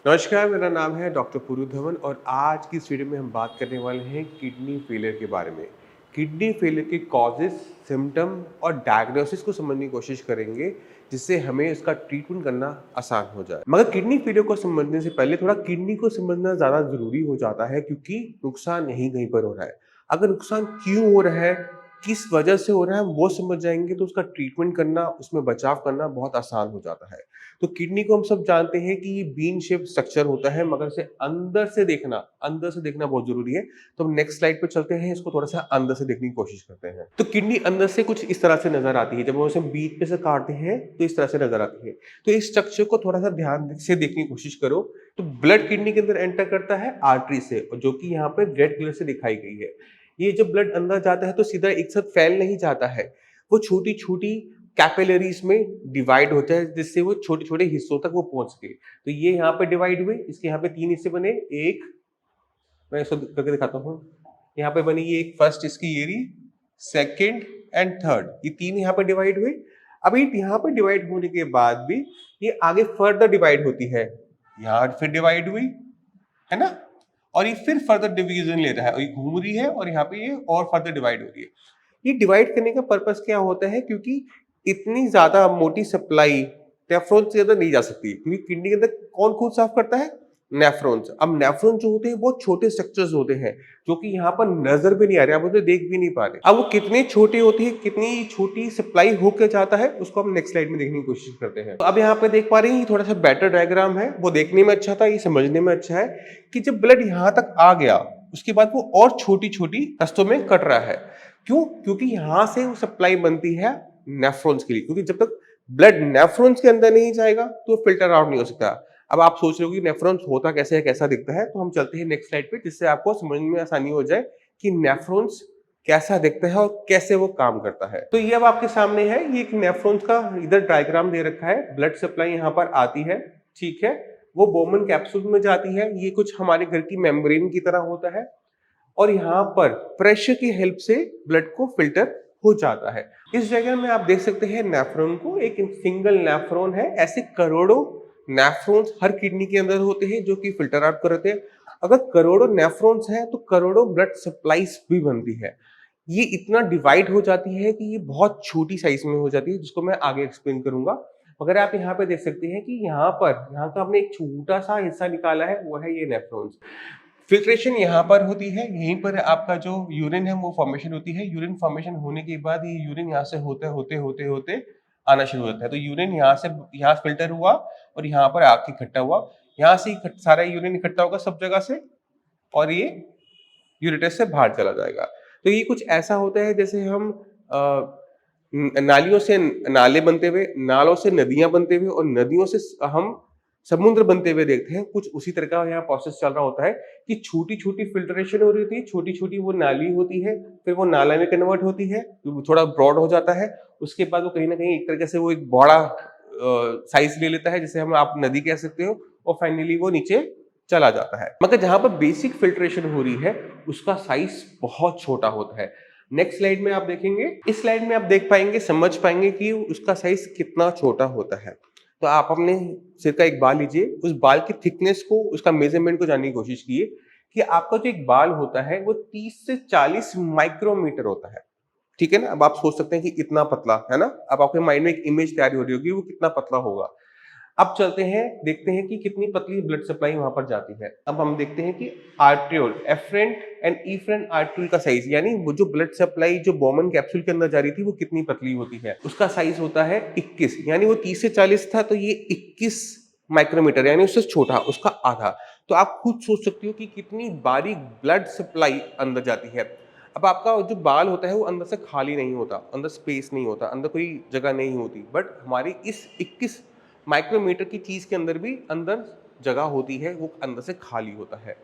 नमस्कार, मेरा नाम है डॉक्टर पूरू धवन और आज की इस वीडियो में हम बात करने वाले हैं किडनी फेलियर के बारे में। किडनी फेलियर के कॉजेज़, सिम्पटम और डायग्नोसिस को समझने की कोशिश करेंगे, जिससे हमें इसका ट्रीटमेंट करना आसान हो जाए। मगर किडनी फेलियर को समझने से पहले थोड़ा किडनी को समझना ज़्यादा ज़रूरी हो जाता है क्योंकि नुकसान यहीं कहीं पर हो रहा है। अगर नुकसान क्यों हो रहा है, किस वजह से हो रहा है, हम वो समझ जाएँगे तो उसका ट्रीटमेंट करना, उसमें बचाव करना बहुत आसान हो जाता है। तो किडनी को हम सब जानते हैं कि ये बीन शेप स्ट्रक्चर होता है, मगर इसे अंदर से देखना बहुत जरूरी है। तो हम नेक्स्ट स्लाइड पे चलते हैं, इसको थोड़ा सा अंदर से देखने की कोशिश करते हैं। तो किडनी अंदर से कुछ इस तरह से नजर आती है। जब हम उसे बीच पे से काटते हैं तो इस तरह से नजर आती है। तो इस स्ट्रक्चर को थोड़ा सा ध्यान से देखने की कोशिश करो। तो ब्लड किडनी के अंदर एंटर करता है आर्टरी से, और जो कि यहाँ पे रेड कलर से दिखाई गई है। ये जब ब्लड अंदर जाता है तो सीधा एक साथ फैल नहीं जाता है, वो छोटी छोटी कैपिलरीज में डिवाइड होता है, जिससे वो छोटे छोटे हिस्सों तक वो पहुंच गए। तो ये यहाँ पे डिवाइड हुए, इसके यहाँ पे तीन हिस्से बने। एक मैं इसको करके दिखाता हूँ। यहाँ पे बनी ये एक फर्स्ट, इसकी ये रही सेकेंड एंड थर्ड, ये तीन यहाँ पे डिवाइड हुए। अभी यहाँ पे डिवाइड होने के बाद भी ये आगे फर्दर डिवाइड होती है, यहाँ फिर डिवाइड हुई, है ना। और ये फिर फर्दर डिवीजन ले रहा है, और ये घूम रही है और यहाँ पे ये और फर्दर डिवाइड हो रही है। ये डिवाइड करने का पर्पस क्या होता है, क्योंकि इतनी ज्यादा मोटी सप्लाई नेफ्रॉन से अंदर नहीं जा सकती, क्योंकि किडनी के अंदर कौन खून साफ करता है, नेफ्रॉन्स। अब नेफ्रॉन जो होते हैं बहुत छोटे स्ट्रक्चर्स होते हैं, जो कि यहाँ पर नजर भी नहीं आ रहे, आप उसे देख भी नहीं पा रहे। अब वो कितने छोटे होते हैं, कितनी छोटी सप्लाई होकर जाता है, उसको हम नेक्स्ट स्लाइड में देखने की कोशिश करते हैं। तो अब यहाँ पे देख पा रहे हैं, ये थोड़ा सा बेटर डायग्राम है, वो देखने में अच्छा था, ये समझने में अच्छा है कि जब ब्लड यहाँ तक आ गया उसके बाद वो और छोटी छोटी रस्तों में कट रहा है। क्यों? क्योंकि यहां से वो सप्लाई बनती है नेफ्रॉन्स के लिए, क्योंकि जब तक ब्लड नेफ्रॉन्स के अंदर नहीं जाएगा तो फिल्टर आउट नहीं हो सकता। अब आप सोच रहे हो कि नेफ्रॉन्स होता कैसे है, कैसा दिखता है, तो हम चलते हैं नेक्स्ट स्लाइड पे, जिससे आपको समझने में आसानी हो जाए कि नेफ्रॉन्स कैसा दिखता है और कैसे वो काम करता है। तो ये अब आपके सामने है, ये एक नेफ्रॉन्स का इधर डायग्राम दे रखा है। ब्लड सप्लाई यहाँ पर आती है, ठीक है, वो बोमन कैप्सूल में जाती है। ये कुछ हमारे घर की मेम्ब्रेन की तरह होता है, और यहाँ पर प्रेशर की हेल्प से ब्लड को फिल्टर हो जाता है। इस जगह में आप देख सकते हैं नेफ्रॉन को, एक सिंगल नेफ्रॉन है। ऐसे करोड़ों नेफ्रॉन्स हर किडनी के अंदर होते हैं जो कि फिल्टर आउट करते हैं। अगर करोड़ों नेफ्रॉन्स हैं तो करोड़ों ब्लड सप्लाईज भी बनती है। ये इतना डिवाइड हो जाती है कि ये बहुत छोटी साइज में हो जाती है, जिसको मैं आगे एक्सप्लेन करूंगा। मगर आप यहाँ पे देख सकते हैं कि यहाँ का हमने एक छोटा सा हिस्सा निकाला है, वो है ये नेफ्रॉन्स। फिल्ट्रेशन यहाँ पर होती है, यहीं पर आपका जो यूरिन है वो फॉर्मेशन होती है। यूरिन फॉर्मेशन होने के बाद ये यूरिन यहाँ से होते होते होते होते आना शुरू होता है। तो यूरिन यहाँ से यहाँ फिल्टर हुआ और यहाँ पर आके इकट्ठा हुआ। यहाँ से सारा यूरिन इकट्ठा होगा सब जगह से, और ये यूरेटस से बाहर चला जाएगा। तो ये कुछ ऐसा होता है जैसे हम नालियों से नाले बनते हुए, नालों से नदियां बनते हुए, और नदियों से हम समुद्र बनते हुए देखते हैं। कुछ उसी तरह का यहाँ प्रोसेस चल रहा होता है कि छोटी छोटी फिल्ट्रेशन हो रही होती है, छोटी छोटी वो नाली होती है, फिर वो नाला में कन्वर्ट होती है, थोड़ा ब्रॉड हो जाता है। उसके बाद वो कहीं ना कहीं एक तरीके से वो एक बड़ा साइज ले लेता है, जिसे हम आप नदी कह सकते हो, और फाइनली वो नीचे चला जाता है। मगर जहां पर बेसिक फिल्ट्रेशन हो रही है उसका साइज बहुत छोटा होता है। नेक्स्ट स्लाइड में आप देखेंगे, इस स्लाइड में आप देख पाएंगे, समझ पाएंगे कि उसका साइज कितना छोटा होता है। तो आप अपने सिर का एक बाल लीजिए, उस बाल की थिकनेस को, उसका मेजरमेंट को जानने की कोशिश कीजिए कि आपका जो एक बाल होता है वो 30 से 40 माइक्रोमीटर होता है। ठीक है ना। अब आप सोच सकते हैं कि इतना पतला है ना। अब आपके माइंड में एक इमेज तैयार हो रही होगी वो कितना पतला होगा। अब चलते हैं, देखते हैं कि कितनी पतली ब्लड सप्लाई वहां पर जाती है। अब हम देखते हैं कि arteriole, afferent and efferent arteriole का साइज, यानी वो जो ब्लड सप्लाई जो बोमन कैप्सूल के अंदर जा रही थी वो कितनी पतली होती है। उसका साइज होता है 21, यानी वो 30 से 40 था तो ये 21 माइक्रोमीटर, यानी उससे छोटा, उसका आधा। तो आप खुद सोच सकते हो कि कितनी बारीक ब्लड सप्लाई अंदर जाती है। अब आपका जो बाल होता है वो अंदर से खाली नहीं होता, अंदर स्पेस नहीं होता, अंदर कोई जगह नहीं होती, बट हमारी इस 21 माइक्रोमीटर की चीज के अंदर भी अंदर जगह होती है, वो अंदर से खाली होता है।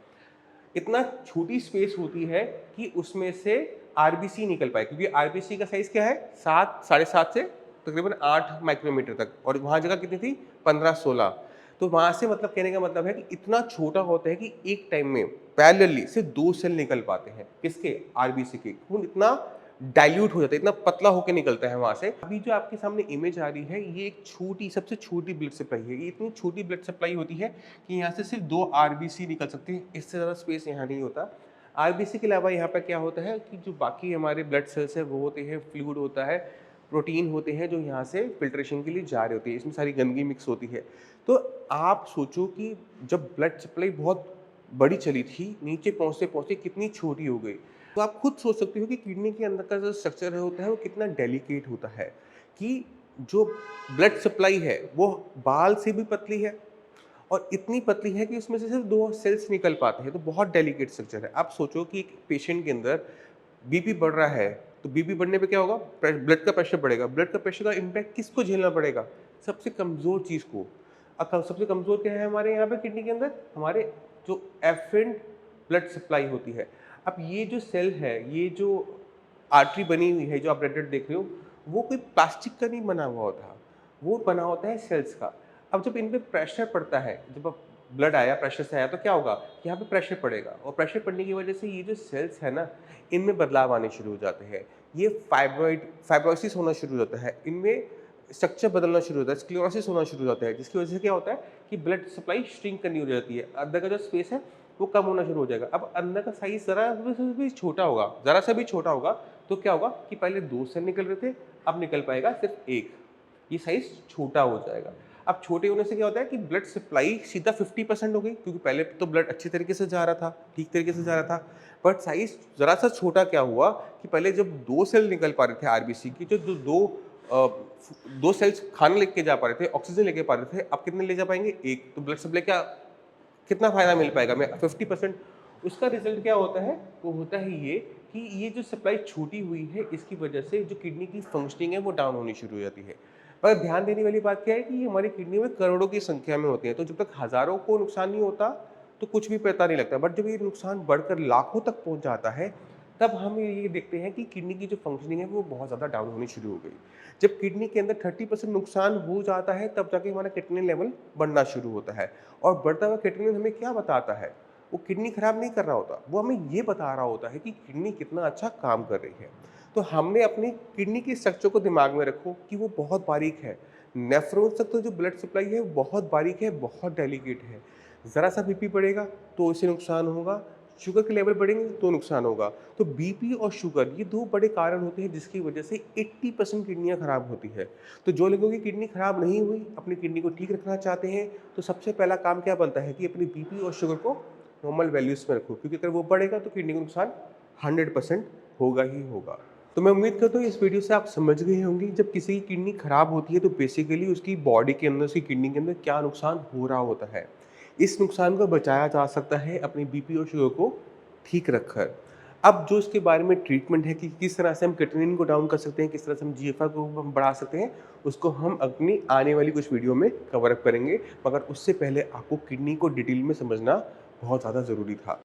इतना छोटी स्पेस होती है कि उसमें से आरबीसी निकल पाए, क्योंकि आरबीसी का साइज क्या है, 7, 7.5 से तकरीबन 8 माइक्रोमीटर तक, और वहां जगह कितनी थी, 15-16। तो वहां से मतलब कहने का मतलब है कि इतना छोटा होता है कि एक टाइम में पैरेलली से 2 सेल निकल पाते हैं, किसके, आरबीसी के। खून इतना डाइल्यूट हो जाता है, इतना पतला होकर निकलता है वहाँ से। अभी जो आपके सामने इमेज आ रही है, ये एक छोटी, सबसे छोटी ब्लड सप्लाई है। ये इतनी छोटी ब्लड सप्लाई होती है कि यहाँ से सिर्फ 2 आरबीसी निकल सकते हैं, इससे ज़्यादा स्पेस यहाँ नहीं होता। आरबीसी के अलावा यहाँ पे क्या होता है कि जो बाकी हमारे ब्लड सेल्स हैं वो होते हैं, फ्लूइड होता है, प्रोटीन होते हैं जो यहाँ से फिल्ट्रेशन के लिए जा रहे होते हैं, इसमें सारी गंदगी मिक्स होती है। तो आप सोचो कि जब ब्लड सप्लाई बहुत बड़ी चली थी, नीचे पहुँचते-पहुँचते कितनी छोटी हो गई। तो आप खुद सोच सकते हो कि किडनी के अंदर का जो स्ट्रक्चर है होता है वो कितना डेलिकेट होता है, कि जो ब्लड सप्लाई है वो बाल से भी पतली है और इतनी पतली है कि उसमें से सिर्फ 2 सेल्स निकल पाते हैं, तो बहुत डेलिकेट स्ट्रक्चर है। आप सोचो कि एक पेशेंट के अंदर बीपी बढ़ रहा है, तो बीपी बढ़ने पे क्या होगा? ब्लड का प्रेशर बढ़ेगा। ब्लड का प्रेशर का इम्पैक्ट किसको झेलना पड़ेगा? सबसे कमज़ोर चीज़ को। सबसे कमज़ोर क्या है हमारे यहाँ पे किडनी के अंदर? हमारे जो एफरेंट ब्लड सप्लाई होती है। अब ये जो सेल है, ये जो आर्टरी बनी हुई है, जो आप रेड रेड देख रहे हो, वो कोई प्लास्टिक का नहीं बना हुआ होता, वो बना होता है सेल्स का। अब जब इन पे प्रेशर पड़ता है, जब अब ब्लड आया, प्रेशर से आया, तो क्या होगा? यहाँ पे प्रेशर पड़ेगा और प्रेशर पड़ने की वजह से ये जो सेल्स है ना, इनमें बदलाव आने शुरू हो जाते हैं। ये फाइब्रोसिस होना शुरू हो जाता है, इनमें स्ट्रक्चर बदलना शुरू होता है, स्क्लेरोसिस होना शुरू हो जाता है, जिसकी वजह से क्या होता है कि ब्लड सप्लाई श्रिंक करनी हो जाती है, अंदर का जो स्पेस है वो कम होना शुरू हो जाएगा। अब अंदर का साइज ज़रा सा भी छोटा होगा, ज़रा सा भी छोटा होगा, तो क्या होगा कि पहले 2 सेल निकल रहे थे, अब निकल पाएगा सिर्फ 1। ये साइज छोटा हो जाएगा। अब छोटे होने से क्या होता है कि ब्लड सप्लाई सीधा 50% हो गई, क्योंकि पहले तो ब्लड अच्छे तरीके से जा रहा था, ठीक तरीके से जा रहा था। बट साइज ज़रा सा छोटा क्या हुआ कि पहले जब 2 सेल निकल पा रहे थे आरबीसी की, जो 2 सेल्स खाना लेके जा पा रहे थे, ऑक्सीजन लेके पा रहे थे, अब कितने ले जा पाएंगे? 1। तो ब्लड सप्लाई क्या, कितना फ़ायदा मिल पाएगा? मैं 50%। उसका रिज़ल्ट क्या होता है? वो होता है ये कि ये जो सप्लाई छूटी हुई है, इसकी वजह से जो किडनी की फंक्शनिंग है वो डाउन होनी शुरू हो जाती है। पर ध्यान देने वाली बात क्या है कि ये हमारी किडनी में करोड़ों की संख्या में होती है, तो जब तक हज़ारों को नुकसान नहीं होता, तो कुछ भी पता नहीं लगता। बट जब ये नुकसान बढ़कर लाखों तक पहुँच जाता है, तब हम ये देखते हैं कि किडनी की जो फंक्शनिंग है वो बहुत ज़्यादा डाउन होनी शुरू हो गई। जब किडनी के अंदर 30% नुकसान हो जाता है, तब जाके हमारा क्रिएटिनिन लेवल बढ़ना शुरू होता है। और बढ़ता हुआ क्रिएटिनिन हमें क्या बताता है? वो किडनी खराब नहीं कर रहा होता, वो हमें ये बता रहा होता है कि किडनी कितना अच्छा काम कर रही है। तो हमने अपनी किडनी की स्ट्रक्चर को दिमाग में रखो कि वो बहुत बारीक है। नेफ्रॉन्स तक तो जो ब्लड सप्लाई है वो बहुत बारीक है, बहुत डेलिकेट है। ज़रा सा बीपी बढ़ेगा तो इससे नुकसान होगा, शुगर के लेवल बढ़ेंगे तो नुकसान होगा। तो बीपी और शुगर ये 2 बड़े कारण होते हैं जिसकी वजह से 80% किडनियाँ खराब होती है। तो जो लोगों की किडनी खराब नहीं हुई, अपनी किडनी को ठीक रखना चाहते हैं, तो सबसे पहला काम क्या बनता है कि अपनी बीपी और शुगर को नॉर्मल वैल्यूज़ में रखो, क्योंकि अगर वो बढ़ेगा तो किडनी को नुकसान 100% होगा ही होगा। तो मैं उम्मीद करता हूँ इस वीडियो से आप समझ गए होंगे, जब किसी की किडनी खराब होती है तो बेसिकली उसकी बॉडी के अंदर, उसकी किडनी के अंदर क्या नुकसान हो रहा होता है। इस नुकसान को बचाया जा सकता है अपनी बीपी और शुगर को ठीक रखकर। अब जो इसके बारे में ट्रीटमेंट है कि किस तरह से हम क्रिएटिनिन को डाउन कर सकते हैं, किस तरह से हम जीएफआर को हम बढ़ा सकते हैं, उसको हम अपनी आने वाली कुछ वीडियो में कवर अप करेंगे। मगर उससे पहले आपको किडनी को डिटेल में समझना बहुत ज़्यादा ज़रूरी था।